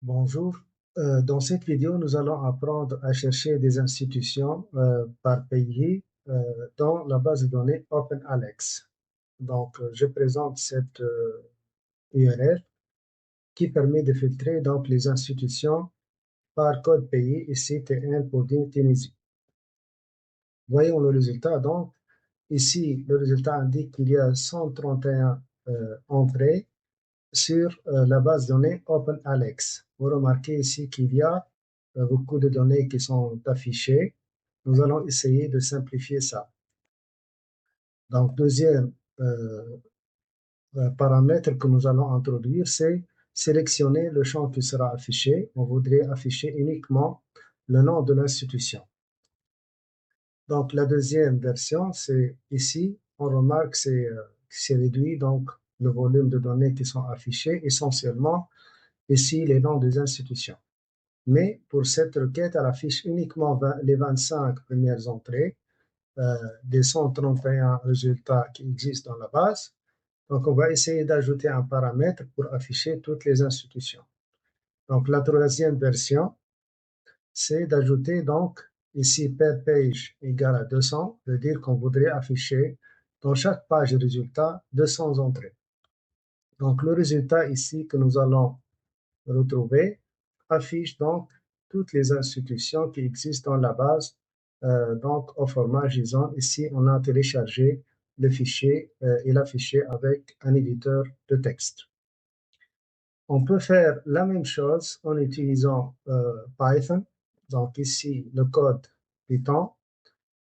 Bonjour. Dans cette vidéo, nous allons apprendre à chercher des institutions par pays dans la base de données OpenAlex. Donc, je présente cette URL qui permet de filtrer donc les institutions par code pays, ici T1 pour Tunisie. Voyons le résultat. Donc, ici, le résultat indique qu'il y a 131 entrées sur la base de données OpenAlex. Vous remarquez ici qu'il y a beaucoup de données qui sont affichées. Nous allons essayer de simplifier ça. Donc, deuxième paramètre que nous allons introduire, c'est sélectionner le champ qui sera affiché. On voudrait afficher uniquement le nom de l'institution. Donc, la deuxième version, c'est ici. On remarque que c'est réduit, donc le volume de données qui sont affichées, essentiellement ici les noms des institutions. Mais pour cette requête, elle affiche uniquement les 25 premières entrées des 131 résultats qui existent dans la base. Donc, on va essayer d'ajouter un paramètre pour afficher toutes les institutions. Donc, la troisième version, c'est d'ajouter donc ici per page égale à 200, veut dire qu'on voudrait afficher dans chaque page de résultat 200 entrées. Donc, le résultat ici que nous allons retrouver affiche donc toutes les institutions qui existent dans la base, donc au format JSON. Ici, on a téléchargé le fichier et l'affiché avec un éditeur de texte. On peut faire la même chose en utilisant Python. Donc ici, le code Python.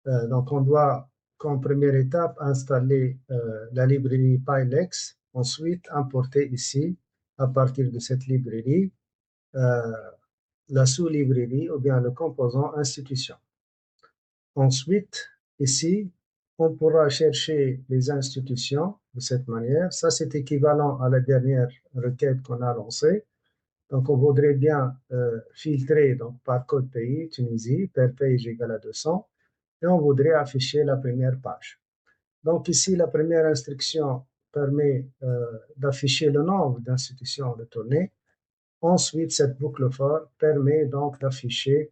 Donc on doit, comme première étape, installer la librairie PyLex. Ensuite, importer ici, à partir de cette librairie, la sous-librairie ou bien le composant institution. Ensuite, ici, on pourra chercher les institutions de cette manière. Ça, c'est équivalent à la dernière requête qu'on a lancée. Donc, on voudrait bien filtrer donc, par code pays, Tunisie, per page égale à 200, et on voudrait afficher la première page. Donc, ici, la première instruction permet d'afficher le nombre d'institutions retournées. Ensuite, cette boucle for permet donc d'afficher,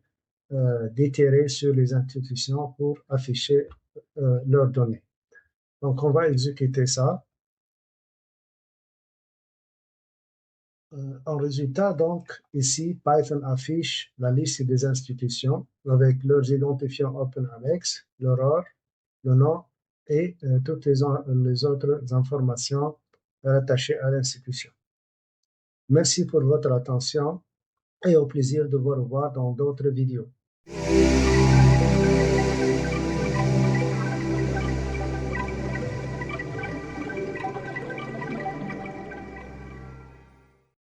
d'itérer sur les institutions pour afficher leurs données. Donc, on va exécuter ça. En résultat, donc, ici, Python affiche la liste des institutions avec leurs identifiants OpenAlex, leur OR, le nom et toutes les autres informations attachées à l'institution. Merci pour votre attention et au plaisir de vous revoir dans d'autres vidéos.